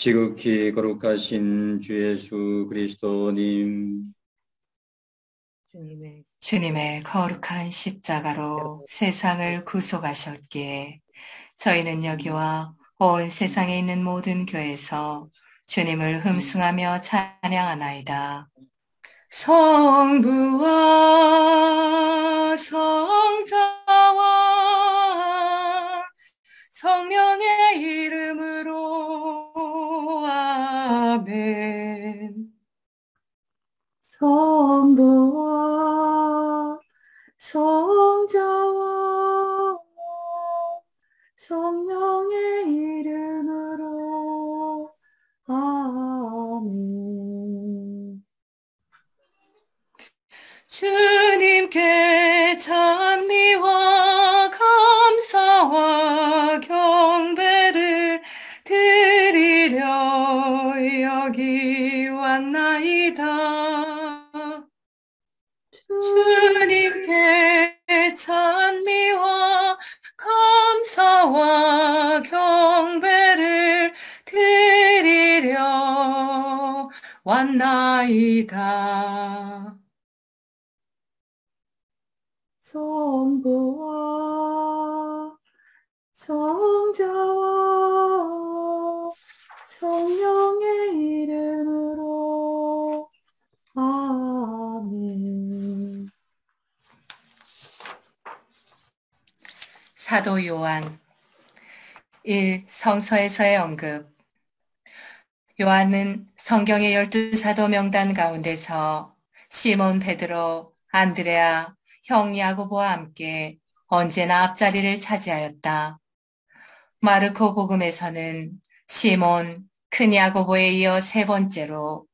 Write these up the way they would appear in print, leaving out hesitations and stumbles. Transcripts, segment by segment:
지극히 거룩하신 주 예수 그리스도님, 주님의 거룩한 십자가로 세상을 구속하셨기에 저희는 여기와 온 세상에 있는 모든 교회에서 주님을 흠숭하며 찬양하나이다. 성부와 성자와 성령의 이름으로 아멘. 성부와 성자와 성령의 이름으로 아멘. 주님께 찬미와 감사와 경배를 드리려 여기 왔나이다. 주님께 찬미와 감사와 경배를 드리려 왔나이다. 성부와 성자와 성령의 이름으로 아멘. 사도 요한 1. 성서에서의 언급. 요한은 성경의 12사도 명단 가운데서 시몬 베드로, 안드레아, 형 야고보와 함께 언제나 앞자리를 차지하였다. 마르코 복음에서는 시몬, 큰 야고보에 이어 세 번째로,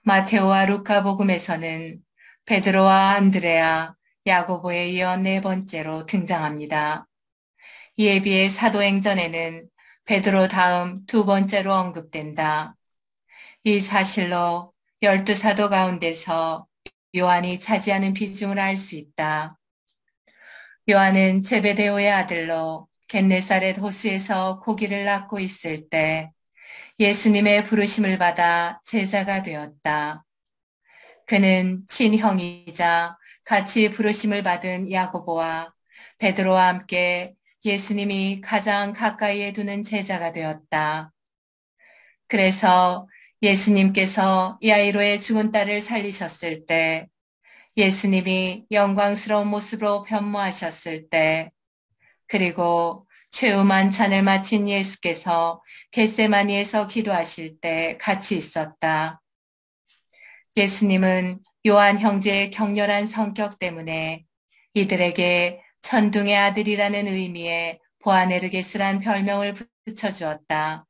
마테오와 루카 복음에서는 베드로와 안드레아, 야고보에 이어 네 번째로 등장합니다. 이에 비해 사도행전에는 베드로 다음 두 번째로 언급된다. 이 사실로 12사도 가운데서 요한이 차지하는 비중을 알 수 있다. 요한은 제베데오의 아들로 겟네사렛 호수에서 고기를 낳고 있을 때 예수님의 부르심을 받아 제자가 되었다. 그는 친형이자 같이 부르심을 받은 야고보와 베드로와 함께 예수님이 가장 가까이에 두는 제자가 되었다. 그래서 예수님께서 야이로의 죽은 딸을 살리셨을 때, 예수님이 영광스러운 모습으로 변모하셨을 때, 그리고 최후 만찬을 마친 예수께서 겟세마니에서 기도하실 때 같이 있었다. 예수님은 요한 형제의 격렬한 성격 때문에 이들에게 천둥의 아들이라는 의미의 보아네르게스란 별명을 붙여주었다.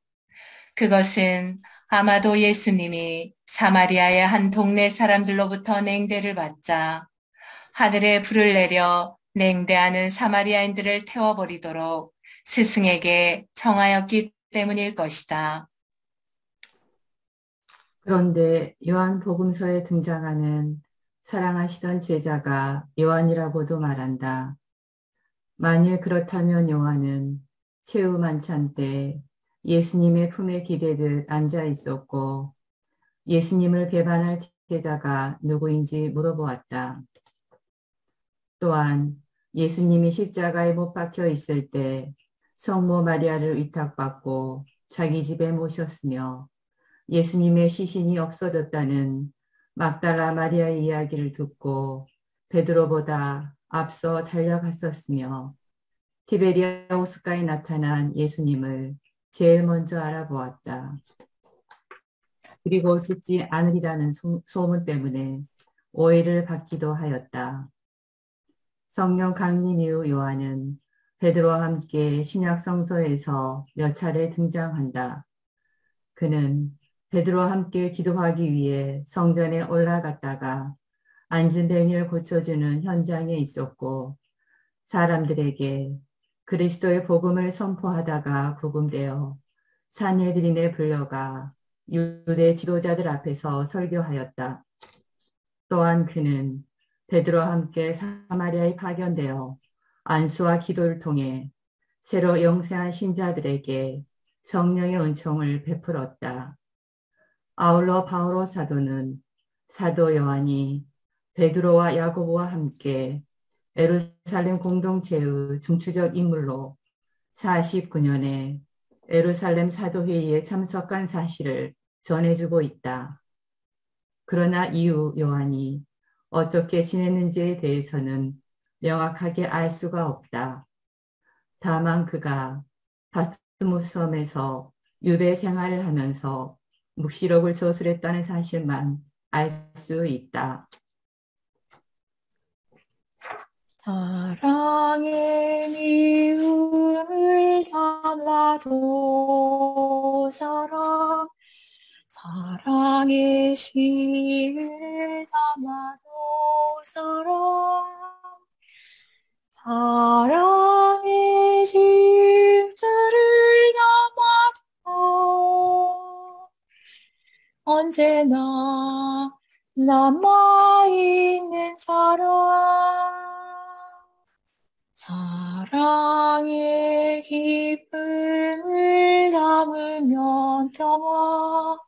그것은 아마도 예수님이 사마리아의 한 동네 사람들로부터 냉대를 받자 하늘에 불을 내려 냉대하는 사마리아인들을 태워버리도록 스승에게 청하였기 때문일 것이다. 그런데 요한복음서에 등장하는 사랑하시던 제자가 요한이라고도 말한다. 만일 그렇다면 요한은 최후 만찬 때 예수님의 품에 기대듯 앉아 있었고 예수님을 배반할 제자가 누구인지 물어보았다. 또한 예수님이 십자가에 못 박혀 있을 때 성모 마리아를 위탁받고 자기 집에 모셨으며 예수님의 시신이 없어졌다는 막달라 마리아의 이야기를 듣고 베드로보다 앞서 달려갔었으며 티베리아 호숫가에 나타난 예수님을 제일 먼저 알아보았다. 그리고 죽지 않으리라는 소문 때문에 오해를 받기도 하였다. 성령 강림 이후 요한은 베드로와 함께 신약 성서에서 몇 차례 등장한다. 그는 베드로와 함께 기도하기 위해 성전에 올라갔다가 앉은 뱅이를 고쳐주는 현장에 있었고 사람들에게 그리스도의 복음을 선포하다가 구금되어 산헤드린에 불려가 유대 지도자들 앞에서 설교하였다. 또한 그는 베드로와 함께 사마리아에 파견되어 안수와 기도를 통해 새로 영생한 신자들에게 성령의 은총을 베풀었다. 아울러 바오로 사도는 사도 요한이 베드로와 야고보와 함께 예루살렘 공동체의 중추적 인물로 49년에 예루살렘 사도회의에 참석한 사실을 전해주고 있다. 그러나 이후 요한이 어떻게 지냈는지에 대해서는 명확하게 알 수가 없다. 다만 그가 바스무스 섬에서 유배 생활을 하면서 묵시록을 저술했다는 사실만 알 수 있다. 사랑의 미움을 담아도 사랑의 시를 담아도 사랑의 질서를 담아도 언제나 남아있는 사랑의 기쁨을 담으면 평화,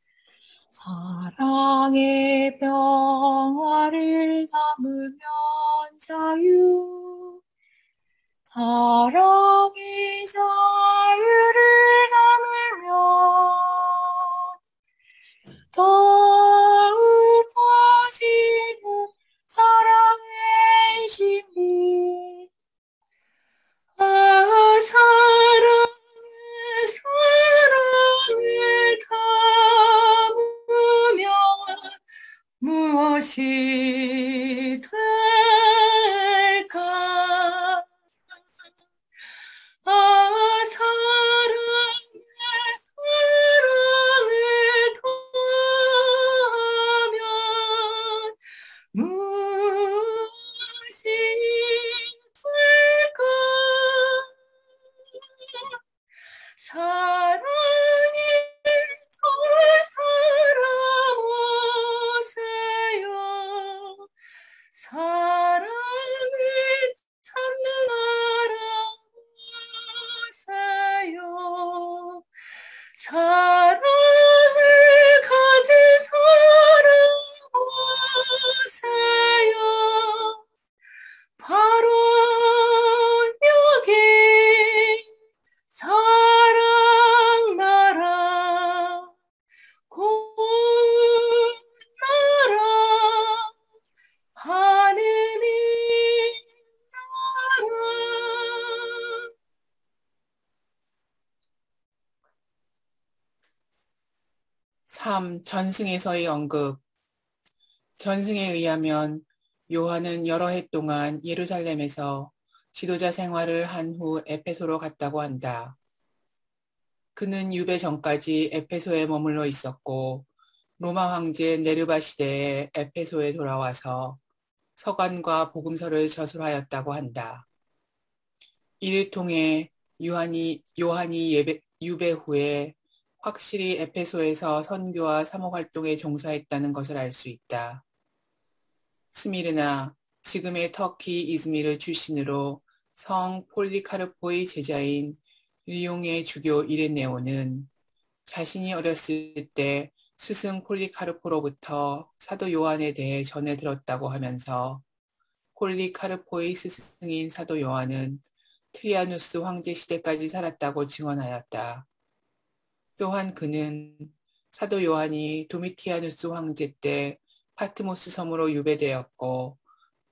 사랑의 평화를 담으면 자유, 사랑의 자유를 담으면 더욱 커지는 사랑의 진리. 사랑을 담으면 무엇이 될까? 사랑을 더하면 무엇이 될까? 사랑이 저 사랑 오세요. 사랑을 찾는 사람 오세요. 사랑을 가진 사람 오세요. 바로 여기 사랑 나라 곧 나라 하느님 나라. 전승에서의 언급. 전승에 의하면 요한은 여러 해 동안 예루살렘에서 지도자 생활을 한 후 에페소로 갔다고 한다. 그는 유배 전까지 에페소에 머물러 있었고 로마 황제 네르바 시대에 에페소에 돌아와서 서간과 복음서를 저술하였다고 한다. 이를 통해 요한이 유배 후에 확실히 에페소에서 선교와 사목활동에 종사했다는 것을 알 수 있다. 스미르나, 지금의 터키 이즈미르 출신으로 성 폴리카르포의 제자인 리옹의 주교 이레네오는 자신이 어렸을 때 스승 폴리카르포로부터 사도 요한에 대해 전해 들었다고 하면서 폴리카르포의 스승인 사도 요한은 트리아누스 황제 시대까지 살았다고 증언하였다. 또한 그는 사도 요한이 도미티아누스 황제 때 파트모스 섬으로 유배되었고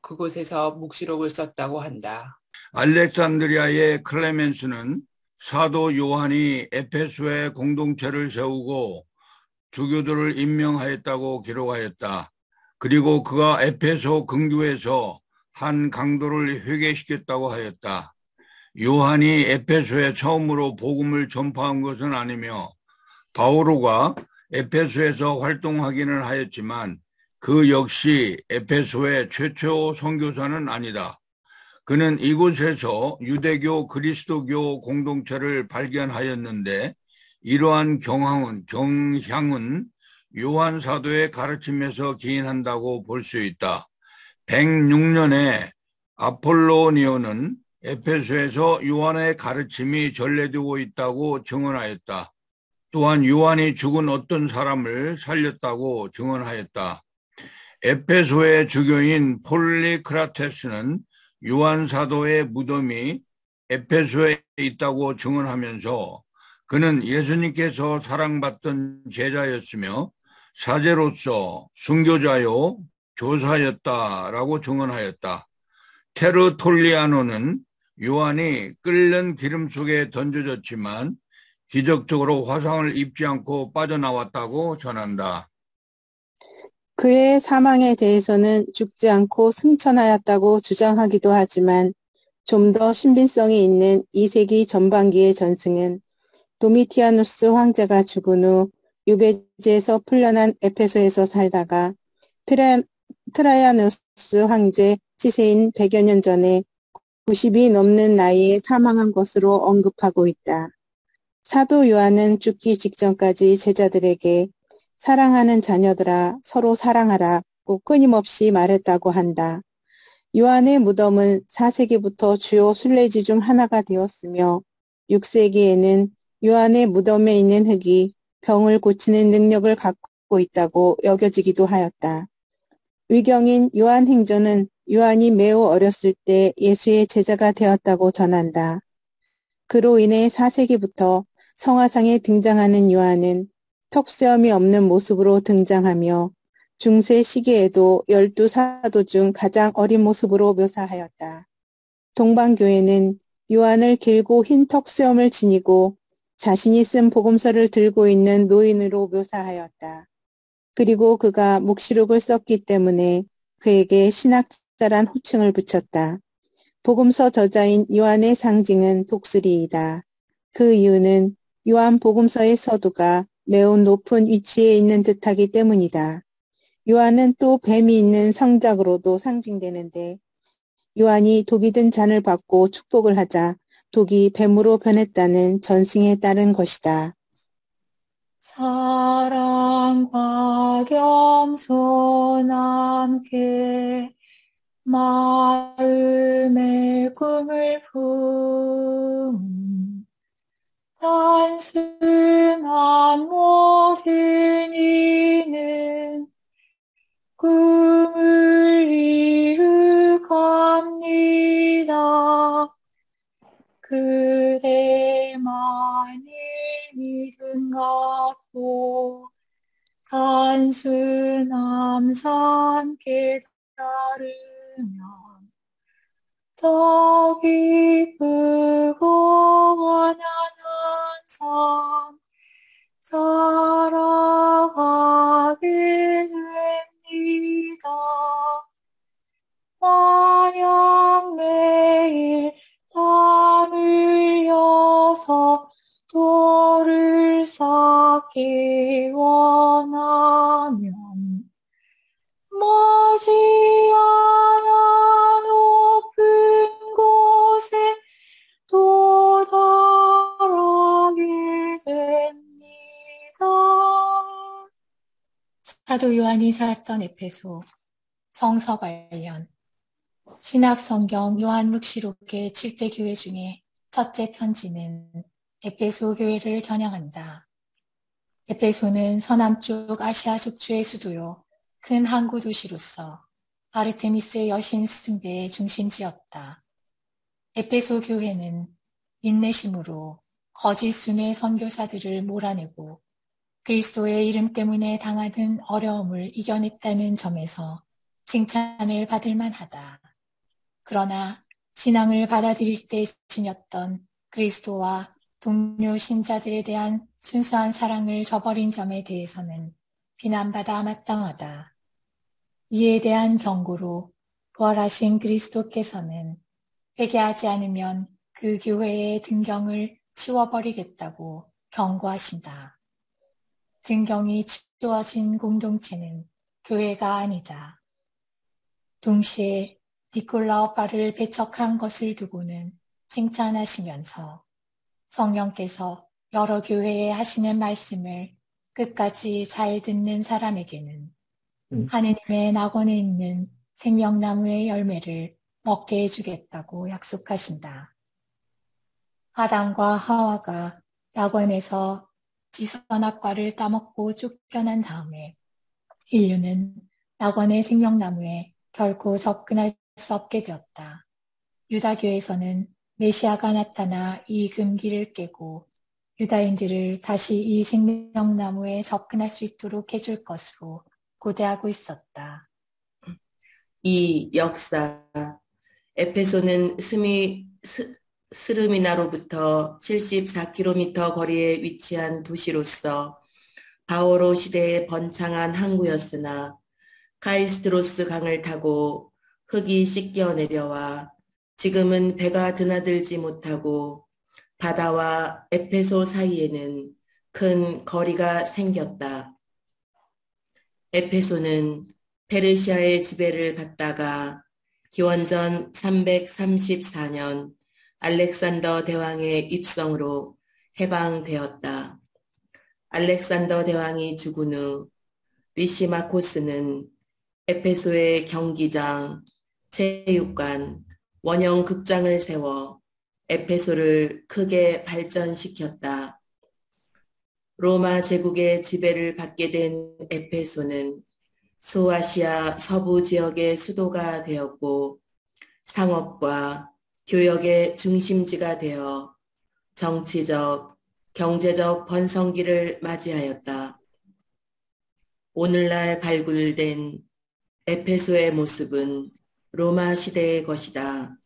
그곳에서 묵시록을 썼다고 한다. 알렉산드리아의 클레멘스는 사도 요한이 에페소에 공동체를 세우고 주교들을 임명하였다고 기록하였다. 그리고 그가 에페소 근교에서 한 강도를 회개시켰다고 하였다. 요한이 에페소에 처음으로 복음을 전파한 것은 아니며 바오로가 에페소에서 활동하기는 하였지만 그 역시 에페소의 최초 선교사는 아니다. 그는 이곳에서 유대교 그리스도교 공동체를 발견하였는데 이러한 경향은 요한 사도의 가르침에서 기인한다고 볼 수 있다. 106년에 아폴로니오는 에페소에서 요한의 가르침이 전래되고 있다고 증언하였다. 또한 요한이 죽은 어떤 사람을 살렸다고 증언하였다. 에페소의 주교인 폴리크라테스는 요한 사도의 무덤이 에페소에 있다고 증언하면서 그는 예수님께서 사랑받던 제자였으며 사제로서 순교자요 교사였다라고 증언하였다. 테르톨리아노는 요한이 끓는 기름 속에 던져졌지만 기적적으로 화상을 입지 않고 빠져나왔다고 전한다. 그의 사망에 대해서는 죽지 않고 승천하였다고 주장하기도 하지만 좀 더 신빙성이 있는 2세기 전반기의 전승은 도미티아누스 황제가 죽은 후 유배지에서 풀려난 에페소에서 살다가 트라야누스 황제 치세인 100여 년 전에 90이 넘는 나이에 사망한 것으로 언급하고 있다. 사도 요한은 죽기 직전까지 제자들에게 사랑하는 자녀들아 서로 사랑하라고 끊임없이 말했다고 한다. 요한의 무덤은 4세기부터 주요 순례지 중 하나가 되었으며 6세기에는 요한의 무덤에 있는 흙이 병을 고치는 능력을 갖고 있다고 여겨지기도 하였다. 위경인 요한행전은 요한이 매우 어렸을 때 예수의 제자가 되었다고 전한다. 그로 인해 4세기부터 성화상에 등장하는 요한은 턱수염이 없는 모습으로 등장하며 중세 시기에도 12사도 중 가장 어린 모습으로 묘사하였다. 동방교회는 요한을 길고 흰 턱수염을 지니고 자신이 쓴 복음서를 들고 있는 노인으로 묘사하였다. 그리고 그가 묵시록을 썼기 때문에 그에게 신학자란 호칭을 붙였다. 복음서 저자인 요한의 상징은 독수리이다. 그 이유는 요한 복음서의 서두가 매우 높은 위치에 있는 듯하기 때문이다. 요한은 또 뱀이 있는 성작으로도 상징되는데 요한이 독이 든 잔을 받고 축복을 하자 독이 뱀으로 변했다는 전승에 따른 것이다. 사랑과 겸손 함께 마음의 꿈을 품은 단순한 모든 이는 꿈을 이루갑니다. 그대만이 믿음 갖고 단순함 삼게 따르면 더 기쁘고 완연한 삶 살아가게 됩니다. 만약 매일 땀 흘려서 돌을 쌓기 원하면 머지않아 높은 곳에 도달하게 됩니다. 사도 요한이 살았던 에페소 성서 관련 신학성경 요한묵시록의 7대 교회 중에 첫째 편지는 에페소 교회를 겨냥한다. 에페소는 서남쪽 아시아 속주의 수도요 큰 항구 도시로서 아르테미스 여신 숭배의 중심지였다. 에페소 교회는 인내심으로 거짓 순회 선교사들을 몰아내고 그리스도의 이름 때문에 당하는 어려움을 이겨냈다는 점에서 칭찬을 받을 만하다. 그러나 신앙을 받아들일 때 지녔던 그리스도와 동료 신자들에 대한 순수한 사랑을 저버린 점에 대해서는 비난받아 마땅하다. 이에 대한 경고로 부활하신 그리스도께서는 회개하지 않으면 그 교회의 등경을 치워버리겠다고 경고하신다. 등경이 치워진 공동체는 교회가 아니다. 동시에 니콜라오파를 배척한 것을 두고는 칭찬하시면서 성령께서 여러 교회에 하시는 말씀을 끝까지 잘 듣는 사람에게는 하느님의 낙원에 있는 생명나무의 열매를 먹게 해주겠다고 약속하신다. 아담과 하와가 낙원에서 지선악과를 따먹고 쫓겨난 다음에 인류는 낙원의 생명나무에 결코 접근할 수 없게 되었다. 유다교에서는 메시아가 나타나 이 금기를 깨고 유다인들을 다시 이 생명나무에 접근할 수 있도록 해줄 것으로 고대하고 있었다. 이 역사, 에페소는 스르미나로부터 74km 거리에 위치한 도시로서 바오로 시대의 번창한 항구였으나 카이스트로스 강을 타고 흙이 씻겨 내려와 지금은 배가 드나들지 못하고 바다와 에페소 사이에는 큰 거리가 생겼다. 에페소는 페르시아의 지배를 받다가 기원전 334년 알렉산더 대왕의 입성으로 해방되었다. 알렉산더 대왕이 죽은 후 리시마코스는 에페소의 경기장, 체육관, 원형 극장을 세워 에페소를 크게 발전시켰다. 로마 제국의 지배를 받게 된 에페소는 소아시아 서부 지역의 수도가 되었고 상업과 교역의 중심지가 되어 정치적, 경제적 번성기를 맞이하였다. 오늘날 발굴된 에페소의 모습은 로마 시대의 것이다.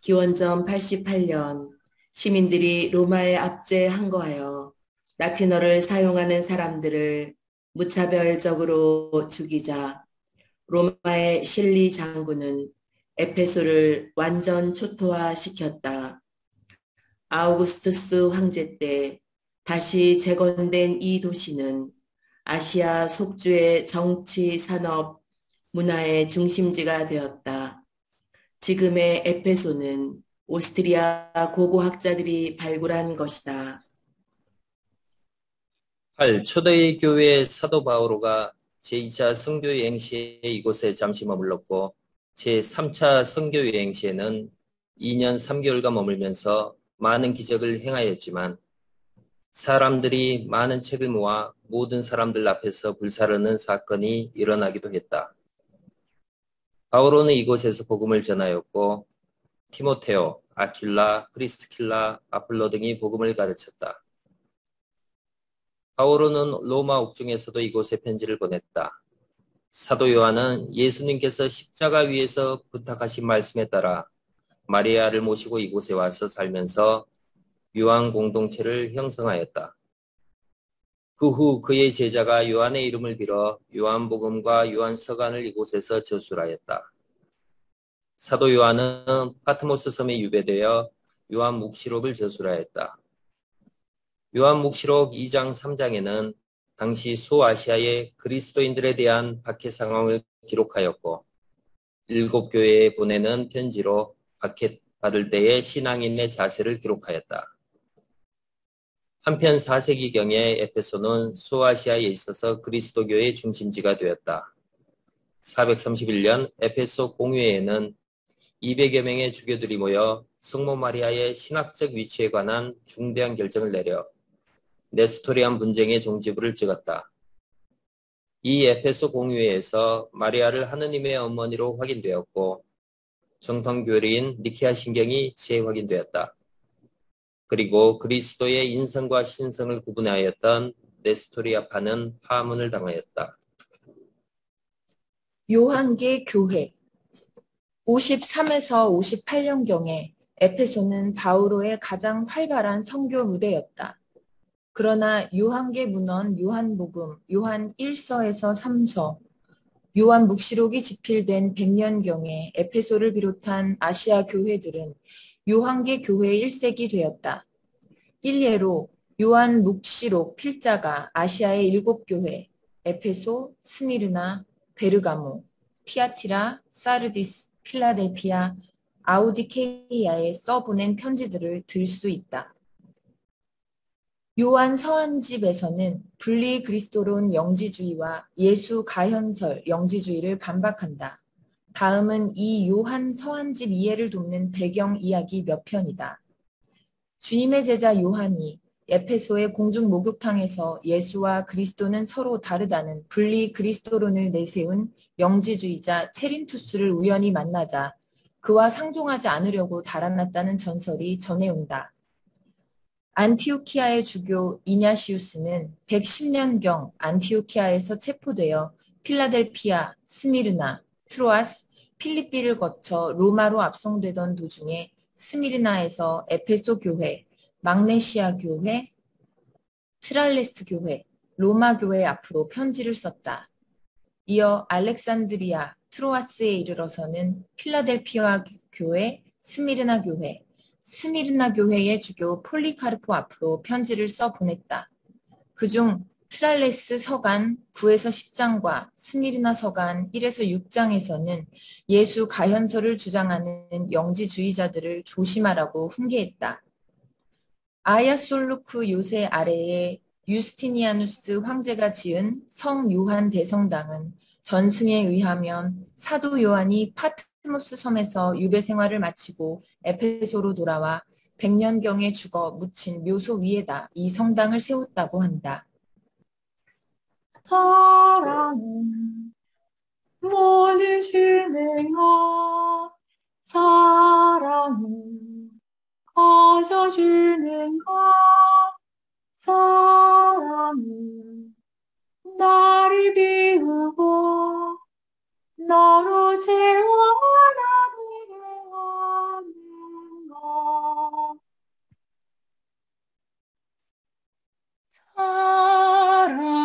기원전 88년 시민들이 로마에 압제항거하여 라틴어를 사용하는 사람들을 무차별적으로 죽이자 로마의 실리 장군은 에페소를 완전 초토화시켰다. 아우구스투스 황제 때 다시 재건된 이 도시는 아시아 속주의 정치, 산업, 문화의 중심지가 되었다. 지금의 에페소는 오스트리아 고고학자들이 발굴한 것이다. 8. 초대의 교회 사도 바오로가 제2차 선교여행 시에 이곳에 잠시 머물렀고 제3차 선교여행 시에는 2년 3개월가 머물면서 많은 기적을 행하였지만 사람들이 많은 책을 모아 모든 사람들 앞에서 불사르는 사건이 일어나기도 했다. 바오로는 이곳에서 복음을 전하였고 티모테오, 아킬라, 프리스킬라, 아폴로 등이 복음을 가르쳤다. 바오로는 로마 옥중에서도 이곳에 편지를 보냈다. 사도 요한은 예수님께서 십자가 위에서 부탁하신 말씀에 따라 마리아를 모시고 이곳에 와서 살면서 요한 공동체를 형성하였다. 그 후 그의 제자가 요한의 이름을 빌어 요한복음과 요한서간을 이곳에서 저술하였다. 사도 요한은 파트모스 섬에 유배되어 요한묵시록을 저술하였다. 요한묵시록 2장 3장에는 당시 소아시아의 그리스도인들에 대한 박해 상황을 기록하였고 7교회에 보내는 편지로 박해받을 때의 신앙인의 자세를 기록하였다. 한편 4세기경에 에페소는 소아시아에 있어서 그리스도교의 중심지가 되었다. 431년 에페소 공회에는 200여 명의 주교들이 모여 성모 마리아의 신학적 위치에 관한 중대한 결정을 내려 네스토리안 분쟁의 종지부를 찍었다. 이 에페소 공회에서 마리아를 하느님의 어머니로 확인되었고 정통교리인 니케아 신경이 재확인되었다. 그리고 그리스도의 인성과 신성을 구분하였던 네스토리아파는 파문을 당하였다. 요한계 교회 53에서 58년경에 에페소는 바오로의 가장 활발한 선교 무대였다. 그러나 요한계 문헌 요한복음, 요한 1서에서 3서, 요한묵시록이 집필된 100년경에 에페소를 비롯한 아시아 교회들은 요한계 교회 1세기 되었다. 일례로 요한묵시록 필자가 아시아의 7교회, 에페소, 스미르나, 베르가모, 티아티라, 사르디스, 필라델피아, 아우디케이아에 써보낸 편지들을 들 수 있다. 요한 서한집에서는 분리 그리스도론 영지주의와 예수 가현설 영지주의를 반박한다. 다음은 이 요한 서한집 이해를 돕는 배경 이야기 몇 편이다. 주님의 제자 요한이 에페소의 공중 목욕탕에서 예수와 그리스도는 서로 다르다는 분리 그리스도론을 내세운 영지주의자 체린투스를 우연히 만나자 그와 상종하지 않으려고 달아났다는 전설이 전해온다. 안티오키아의 주교 이냐시우스는 110년경 안티오키아에서 체포되어 필라델피아, 스미르나, 트로아스, 필리삐를 거쳐 로마로 압송되던 도중에 스미르나에서 에페소 교회, magnesia 교회, 트랄레스 교회, 로마 교회 앞으로 편지를 썼다. 이어 알렉산드리아, 트로아스에 이르러서는 필라델피아 교회, 스미르나 교회, 스미르나 교회의 주교 폴리카르포 앞으로 편지를 써 보냈다. 그중 트랄레스 서간 9에서 10장과 스미르나 서간 1에서 6장에서는 예수 가현설을 주장하는 영지주의자들을 조심하라고 훈계했다. 아야솔루크 요새 아래에 유스티니아누스 황제가 지은 성 요한 대성당은 전승에 의하면 사도 요한이 파트모스 섬에서 유배 생활을 마치고 에페소로 돌아와 100년경에 죽어 묻힌 묘소 위에다 이 성당을 세웠다고 한다. 사랑은 모든 주는가 사랑은 가져주는가 사랑은 나를 비우고 너로 재원하게 하는가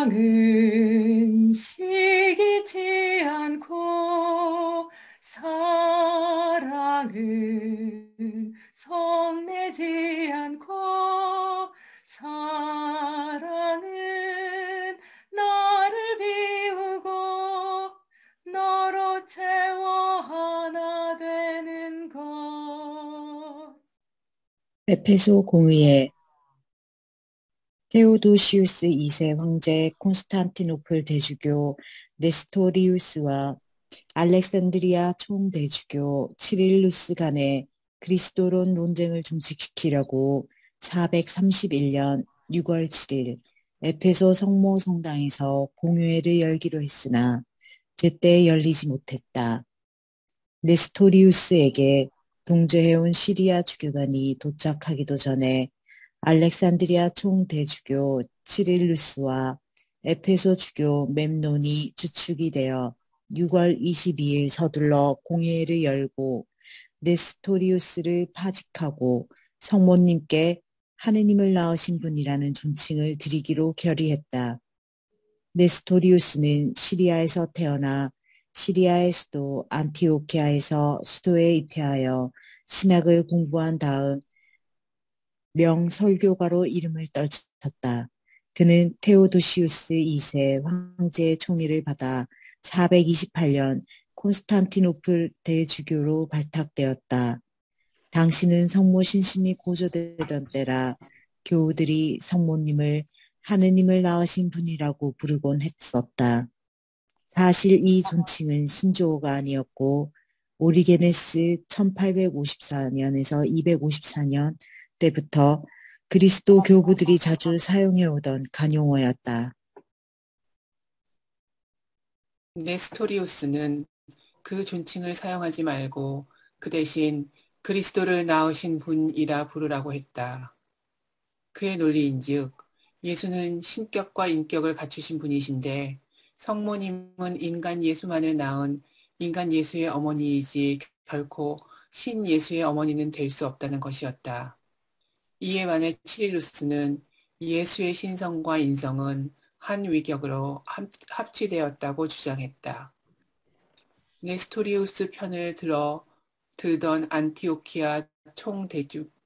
사랑은 시기지 않고 사랑은 성내지 않고 사랑은 나를 비우고 너로 채워 하나 되는 것. 에페소 공의회 테오도시우스 2세 황제 콘스탄티노플 대주교 네스토리우스와 알렉산드리아 총대주교 치릴루스 간의 그리스도론 논쟁을 종식시키려고 431년 6월 7일 에페소 성모 성당에서 공의회를 열기로 했으나 제때 열리지 못했다. 네스토리우스에게 동조해온 시리아 주교관이 도착하기도 전에 알렉산드리아 총대주교 치릴루스와 에페소 주교 멤논이 주축이 되어 6월 22일 서둘러 공회를 열고 네스토리우스를 파직하고 성모님께 하느님을 낳으신 분이라는 존칭을 드리기로 결의했다. 네스토리우스는 시리아에서 태어나 시리아의 수도 안티오키아에서 수도에 입회하여 신학을 공부한 다음 명설교가로 이름을 떨쳤다. 그는 테오도시우스 2세 황제의 총리를 받아 428년 콘스탄티노플 대주교로 발탁되었다. 당시는 성모 신심이 고조되던 때라 교우들이 성모님을 하느님을 낳으신 분이라고 부르곤 했었다. 사실 이 존칭은 신조어가 아니었고 오리게네스 1854년에서 254년 때부터 그리스도 교부들이 자주 사용해오던 간용어였다. 네스토리우스는 그 존칭을 사용하지 말고 그 대신 그리스도를 낳으신 분이라 부르라고 했다. 그의 논리인즉 예수는 신격과 인격을 갖추신 분이신데 성모님은 인간 예수만을 낳은 인간 예수의 어머니이지 결코 신 예수의 어머니는 될 수 없다는 것이었다. 이에 반해 치릴루스는 예수의 신성과 인성은 한 위격으로 합치되었다고 주장했다. 네스토리우스 편을 들던 안티오키아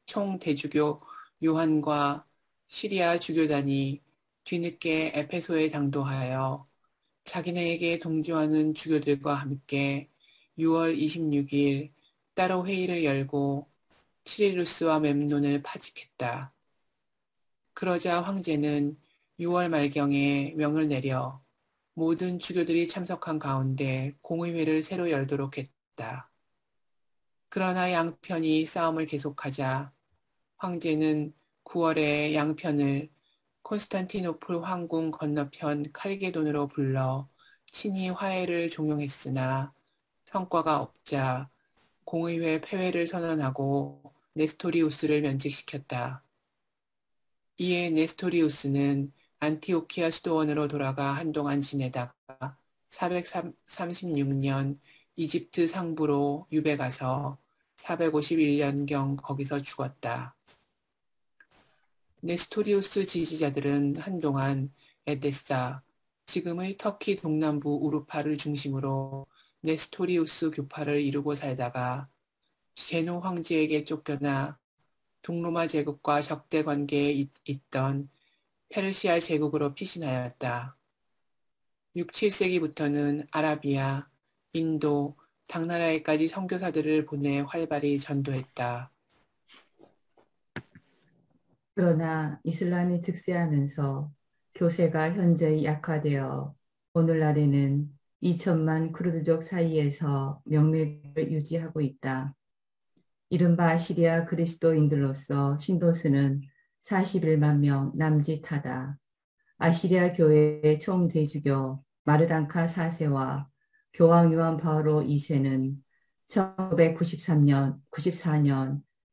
총대주교 요한과 시리아 주교단이 뒤늦게 에페소에 당도하여 자기네에게 동조하는 주교들과 함께 6월 26일 따로 회의를 열고 치릴루스와 멤논을 파직했다. 그러자 황제는 6월 말경에 명을 내려 모든 주교들이 참석한 가운데 공의회를 새로 열도록 했다. 그러나 양편이 싸움을 계속하자 황제는 9월에 양편을 콘스탄티노플 황궁 건너편 칼게돈으로 불러 친히 화해를 종용했으나 성과가 없자 공의회 폐회를 선언하고 네스토리우스를 면직시켰다. 이에 네스토리우스는 안티오키아 수도원으로 돌아가 한동안 지내다가 436년 이집트 상부로 유배 가서 451년경 거기서 죽었다. 네스토리우스 지지자들은 한동안 에데사, 지금의 터키 동남부 우르파를 중심으로 네스토리우스 교파를 이루고 살다가 제노 황제에게 쫓겨나 동로마 제국과 적대 관계에 있던 페르시아 제국으로 피신하였다. 6, 7세기부터는 아라비아, 인도, 당나라에까지 선교사들을 보내 활발히 전도했다. 그러나 이슬람이 득세하면서 교세가 현저히 약화되어 오늘날에는 2천만 쿠르드족 사이에서 명맥을 유지하고 있다. 이른바 시리아 그리스도인들로서 신도수는 41만 명 남짓하다. 아시리아 교회의 총 대주교 마르단카 4세와 교황 요한 바오로 2세는 1994년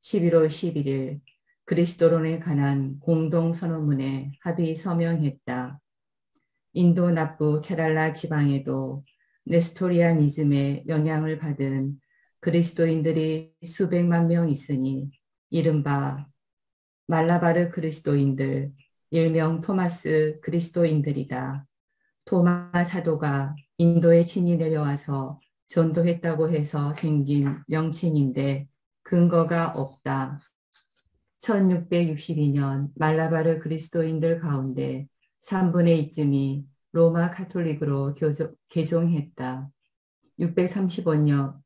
11월 11일 그리스도론에 관한 공동선언문에 합의 서명했다. 인도 남부 케랄라 지방에도 네스토리아니즘의 영향을 받은 그리스도인들이 수백만 명 있으니 이른바 말라바르 그리스도인들, 일명 토마스 그리스도인들이다. 토마 사도가 인도에 친히 내려와서 전도했다고 해서 생긴 명칭인데 근거가 없다. 1662년 말라바르 그리스도인들 가운데 3분의 2쯤이 로마 카톨릭으로 개종했다. 635년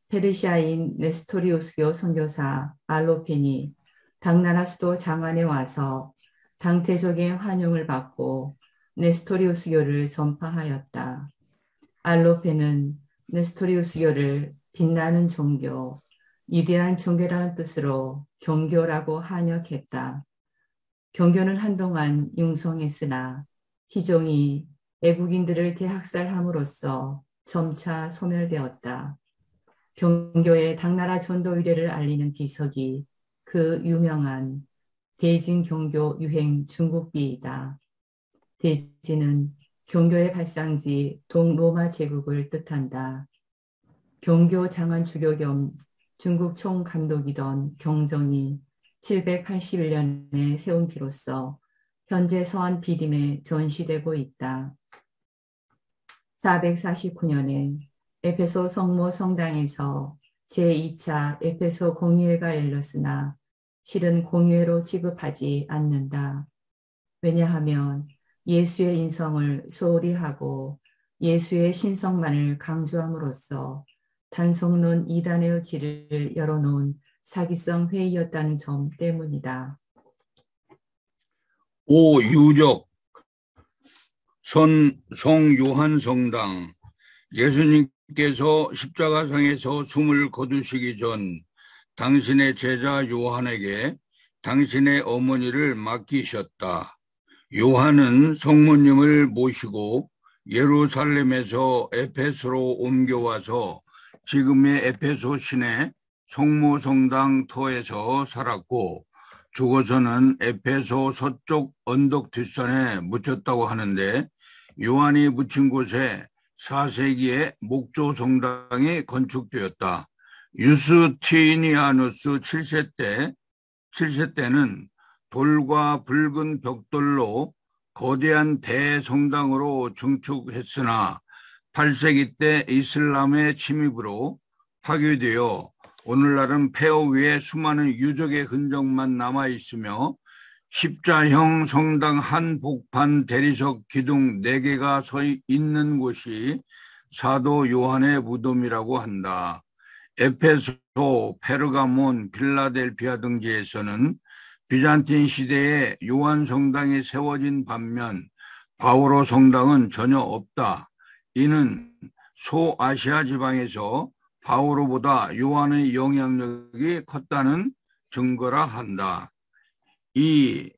페르시아인 네스토리우스교 선교사 알로펜이 당나라 수도 장안에 와서 당태적인 환영을 받고 네스토리우스교를 전파하였다. 알로펜은 네스토리우스교를 빛나는 종교, 위대한 종교라는 뜻으로 경교라고 한역했다. 경교는 한동안 융성했으나 희종이 애국인들을 대학살함으로써 점차 소멸되었다. 경교의 당나라 전도 의례를 알리는 비석이 그 유명한 대진 경교 유행 중국비이다. 대진은 경교의 발상지 동로마 제국을 뜻한다. 경교 장안 주교 겸 중국 총감독이던 경정이 781년에 세운 비로소 현재 서안 비림에 전시되고 있다. 449년에 에페소 성모 성당에서 제2차 에페소 공의회가 열렸으나 실은 공의회로 취급하지 않는다. 왜냐하면 예수의 인성을 소홀히 하고 예수의 신성만을 강조함으로써 단성론 이단의 길을 열어놓은 사기성 회의였다는 점 때문이다. 오유적 성요한 성당. 예수님께서 십자가상에서 숨을 거두시기 전 당신의 제자 요한에게 당신의 어머니를 맡기셨다. 요한은 성모님을 모시고 예루살렘에서 에페소로 옮겨와서 지금의 에페소 시내 성모성당 터에서 살았고 죽어서는 에페소 서쪽 언덕 뒷산에 묻혔다고 하는데 요한이 묻힌 곳에 4세기에 목조 성당이 건축되었다. 유스티니아누스 7세 때는 돌과 붉은 벽돌로 거대한 대성당으로 증축했으나 8세기 때 이슬람의 침입으로 파괴되어 오늘날은 폐허 위에 수많은 유적의 흔적만 남아있으며 십자형 성당 한복판 대리석 기둥 4개가 서 있는 곳이 사도 요한의 무덤이라고 한다. 에페소, 페르가몬, 필라델피아 등지에서는 비잔틴 시대에 요한 성당이 세워진 반면 바오로 성당은 전혀 없다. 이는 소아시아 지방에서 바오로보다 요한의 영향력이 컸다는 증거라 한다. 이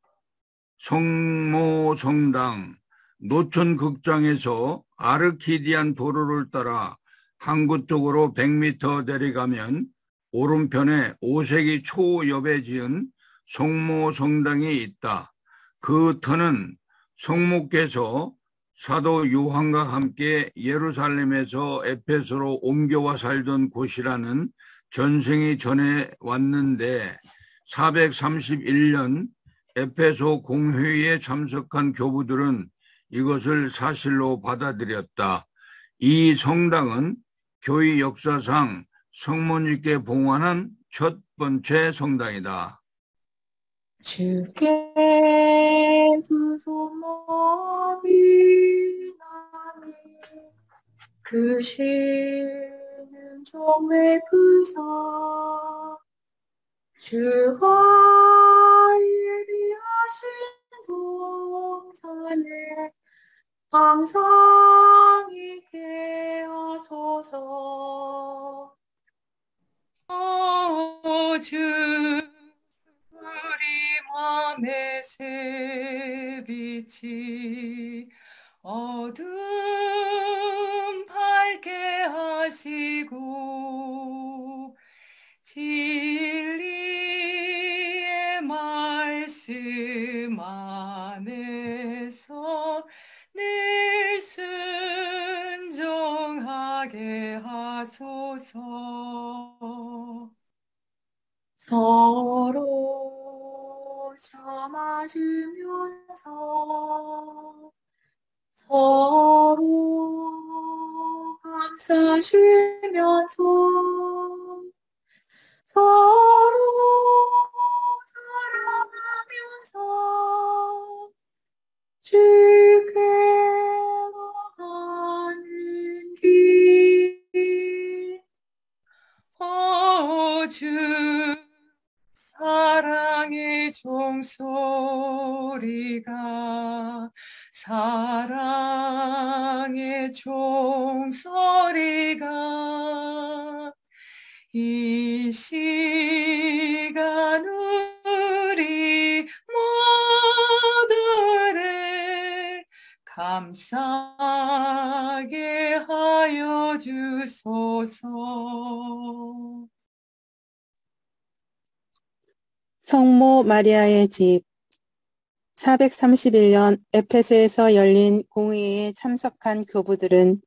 성모성당 노천극장에서 아르키디안 도로를 따라 항구 쪽으로 100m 내려가면 오른편에 5세기 초엽에 지은 성모성당이 있다. 그 터는 성모께서 사도 요한과 함께 예루살렘에서 에페소로 옮겨와 살던 곳이라는 전생이 전해왔는데 431년 에페소 공회의에 참석한 교부들은 이것을 사실로 받아들였다. 이 성당은 교회 역사상 성모님께 봉헌한 첫 번째 성당이다. 주께 두 손모비나니 그시는 종의 부서 주가 예비하신 동산에 항상 있게 하소서. 주 우리 맘의 새빛이 어둠 밝게 하시고 진리의 말씀 안에서 늘 순종하게 하소서. 서로 참아주면서 서로 감싸주면서 서로 사랑하면서 주께로 가는 길. 주 사랑의 종소리가 사랑의 종소리가 이 시간 우리 모두를 감싸게 하여 주소서. 성모 마리아의 집 431년 에페소에서 열린 공회에 참석한 교부들은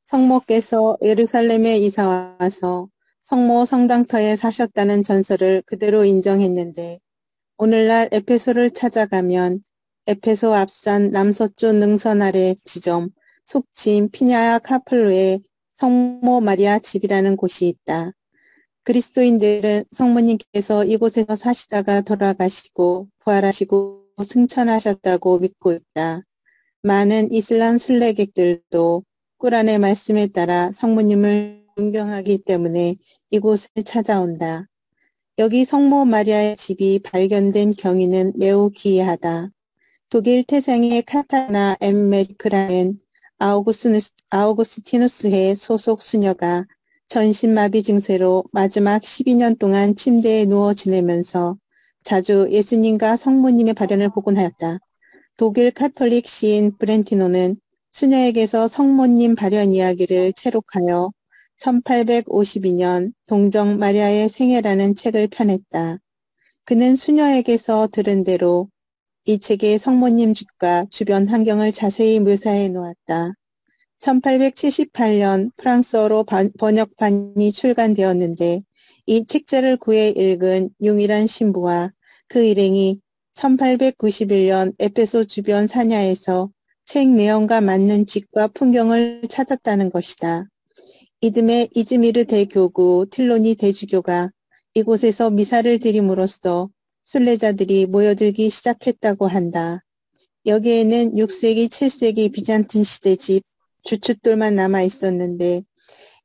성모께서 예루살렘에 이사와서 성모 성당터에 사셨다는 전설을 그대로 인정했는데 오늘날 에페소를 찾아가면 에페소 앞산 남서쪽 능선 아래 지점 속칭 피냐야 카플루에 성모 마리아 집이라는 곳이 있다. 그리스도인들은 성모님께서 이곳에서 사시다가 돌아가시고 부활하시고 승천하셨다고 믿고 있다. 많은 이슬람 순례객들도 꾸란의 말씀에 따라 성모님을 존경하기 때문에 이곳을 찾아온다. 여기 성모 마리아의 집이 발견된 경위는 매우 기이하다. 독일 태생의 카타나 엠메리크라는 아우구스티누스회 소속 수녀가 전신마비 증세로 마지막 12년 동안 침대에 누워 지내면서 자주 예수님과 성모님의 발현을 보곤 하였다. 독일 카톨릭 시인 브렌티노는 수녀에게서 성모님 발현 이야기를 채록하여 1852년 동정 마리아의 생애라는 책을 펴냈다. 그는 수녀에게서 들은 대로 이 책에 성모님 집과 주변 환경을 자세히 묘사해 놓았다. 1878년 프랑스어로 번역판이 출간되었는데 이 책자를 구해 읽은 융일한 신부와 그 일행이 1891년 에페소 주변 사냐에서 책 내용과 맞는 집과 풍경을 찾았다는 것이다. 이듬해 이즈미르 대교구 틸로니 대주교가 이곳에서 미사를 드림으로써 순례자들이 모여들기 시작했다고 한다. 여기에는 6세기, 7세기 비잔틴 시대 집, 주춧돌만 남아 있었는데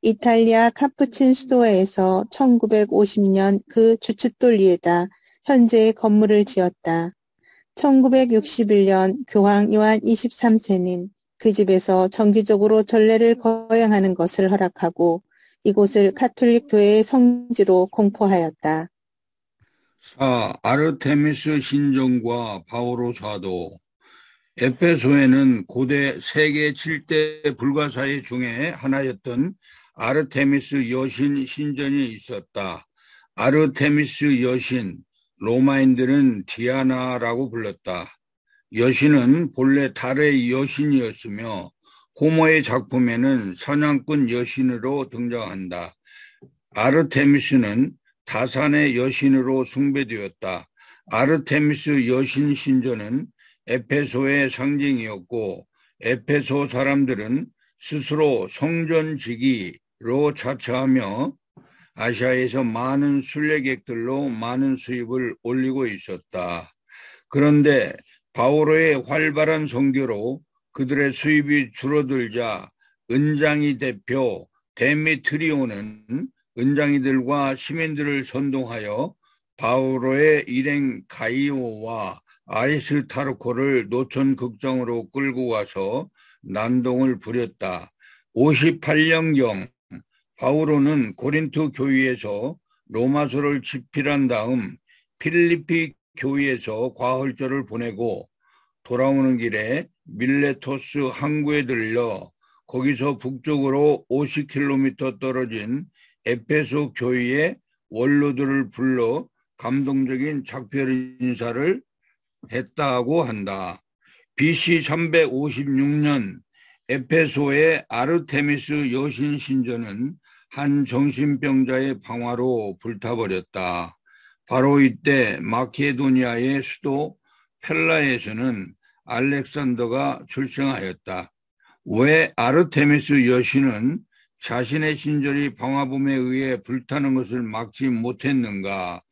이탈리아 카푸친 수도회에서 1950년 그 주춧돌 위에다 현재의 건물을 지었다. 1961년 교황 요한 23세는 그 집에서 정기적으로 전례를 거행하는 것을 허락하고 이곳을 카톨릭 교회의 성지로 공포하였다. 4. 아르테미스 신전과 바오로 사도. 에페소에는 고대 세계 7대 불가사의 중에 하나였던 아르테미스 여신 신전이 있었다. 아르테미스 여신, 로마인들은 디아나라고 불렀다. 여신은 본래 달의 여신이었으며 호모의 작품에는 사냥꾼 여신으로 등장한다. 아르테미스는 다산의 여신으로 숭배되었다. 아르테미스 여신 신전은 에페소의 상징이었고 에페소 사람들은 스스로 성전지기로 자처하며 아시아에서 많은 순례객들로 많은 수입을 올리고 있었다. 그런데 바오로의 활발한 선교로 그들의 수입이 줄어들자 은장이 대표 데미트리오는 은장이들과 시민들을 선동하여 바오로의 일행 가이오와 아리스타르코를 노천 극장으로 끌고 가서 난동을 부렸다. 58년경 바오로는 고린토 교회에서 로마서를 집필한 다음 필리피 교회에서 과헐절을 보내고 돌아오는 길에 밀레토스 항구에 들러 거기서 북쪽으로 50km 떨어진 에페소 교회의 원로들을 불러 감동적인 작별 인사를 했다고 한다. BC 356년 에페소의 아르테미스 여신 신전은 한 정신병자의 방화로 불타버렸다. 바로 이때 마케도니아의 수도 펠라에서는 알렉산더가 출생하였다. 왜 아르테미스 여신은 자신의 신전이 방화범에 의해 불타는 것을 막지 못했는가?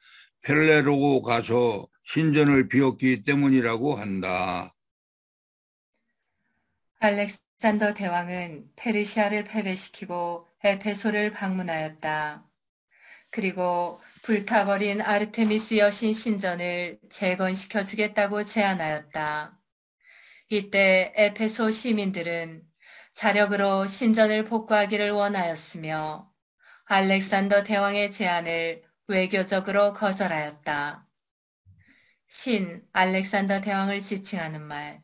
펠레로 가서 신전을 비웠기 때문이라고 한다. 알렉산더 대왕은 페르시아를 패배시키고 에페소를 방문하였다. 그리고 불타버린 아르테미스 여신 신전을 재건시켜 주겠다고 제안하였다. 이때 에페소 시민들은 자력으로 신전을 복구하기를 원하였으며 알렉산더 대왕의 제안을 외교적으로 거절하였다. 신 알렉산더 대왕을 지칭하는 말,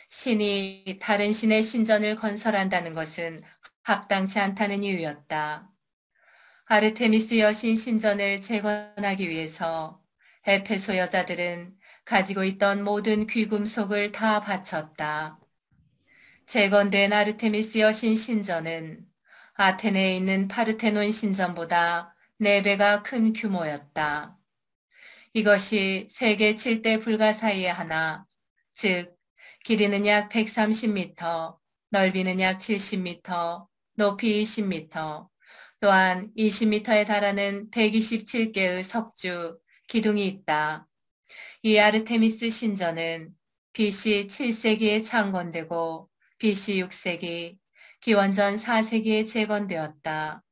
신이 다른 신의 신전을 건설한다는 것은 합당치 않다는 이유였다. 아르테미스 여신 신전을 재건하기 위해서 에페소 여자들은 가지고 있던 모든 귀금속을 다 바쳤다. 재건된 아르테미스 여신 신전은 아테네에 있는 파르테논 신전보다 4배가 큰 규모였다. 이것이 세계 7대 불가사의의 하나, 즉 길이는 약 130m, 넓이는 약 70m, 높이 20m, 또한 20m에 달하는 127개의 석주, 기둥이 있다. 이 아르테미스 신전은 BC 7세기에 창건되고 BC 6세기, 기원전 4세기에 재건되었다.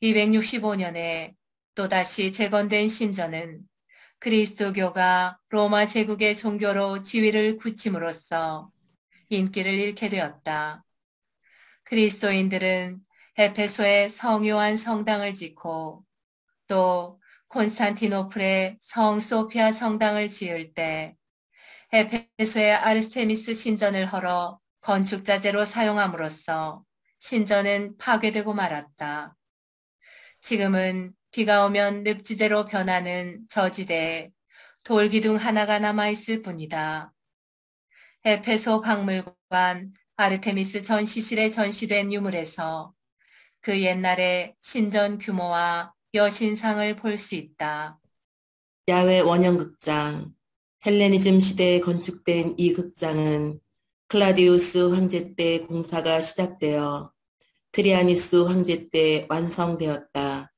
265년에 또다시 재건된 신전은 그리스도교가 로마 제국의 종교로 지위를 굳힘으로써 인기를 잃게 되었다. 그리스도인들은 에페소에 성요한 성당을 짓고 또 콘스탄티노플에 성 소피아 성당을 지을 때 에페소의 아르테미스 신전을 헐어 건축자재로 사용함으로써 신전은 파괴되고 말았다. 지금은 비가 오면 늪지대로 변하는 저지대에 돌기둥 하나가 남아있을 뿐이다. 에페소 박물관 아르테미스 전시실에 전시된 유물에서 그 옛날의 신전 규모와 여신상을 볼 수 있다. 야외 원형극장, 헬레니즘 시대에 건축된 이 극장은 클라디우스 황제 때 공사가 시작되어 트리아니스 황제 때 완성되었다.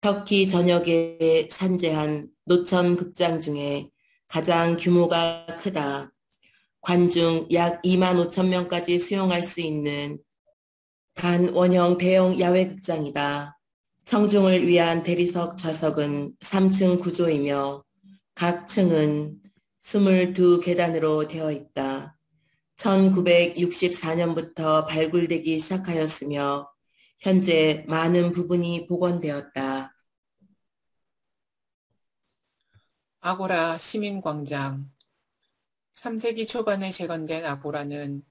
터키 전역에 산재한 노천 극장 중에 가장 규모가 크다. 관중 약 2만 5천 명까지 수용할 수 있는 단원형 대형 야외 극장이다. 청중을 위한 대리석 좌석은 3층 구조이며 각 층은 22계단으로 되어 있다. 1964년부터 발굴되기 시작하였으며 현재 많은 부분이 복원되었다. 아고라 시민광장. 3세기 초반에 재건된 아고라는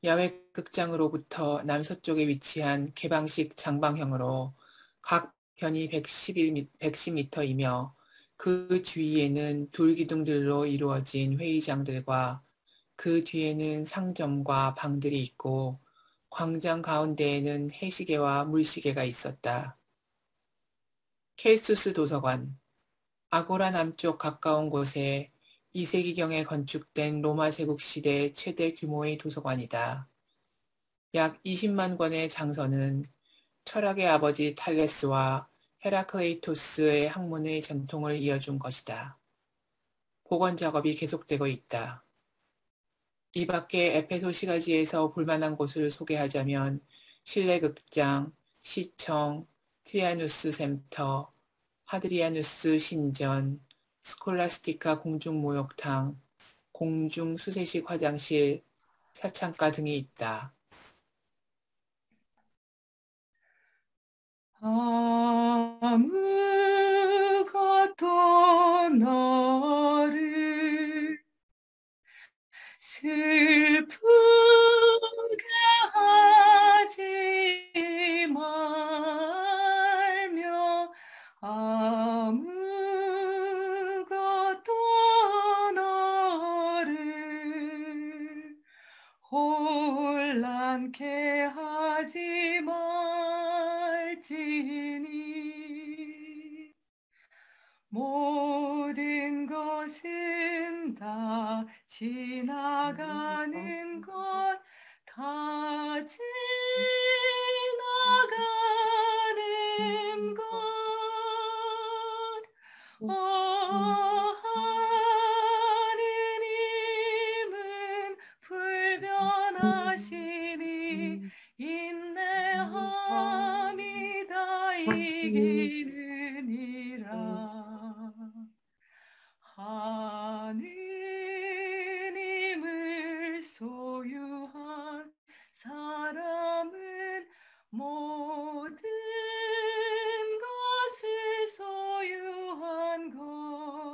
야외 극장으로부터 남서쪽에 위치한 개방식 장방형으로 각 편이 110m이며 그 주위에는 돌기둥들로 이루어진 회의장들과 그 뒤에는 상점과 방들이 있고 광장 가운데에는 해시계와 물시계가 있었다. 켈수스 도서관. 아고라 남쪽 가까운 곳에 2세기경에 건축된 로마 제국 시대 최대 규모의 도서관이다. 약 20만 권의 장서는 철학의 아버지 탈레스와 헤라클레이토스의 학문의 전통을 이어준 것이다. 복원 작업이 계속되고 있다. 이 밖에 에페소 시가지에서 볼만한 곳을 소개하자면 실내극장, 시청, 트리아누스 센터, 하드리아누스 신전, 스콜라스티카 공중목욕탕, 공중수세식 화장실, 사창가 등이 있다. 아무것도 너를 슬프게 하지 말며 아무것도 너를 혼란케 하지 말지니 모든 것은 다 지나가는 것, 다 지나가는 것. 하느님은 불변하시니 인내함이 다 이기느니라. 하느님을 소유한 사람은 모든 것을 소유한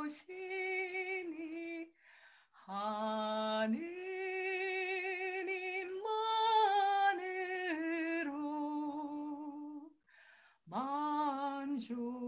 것이니 하느님만으로 만족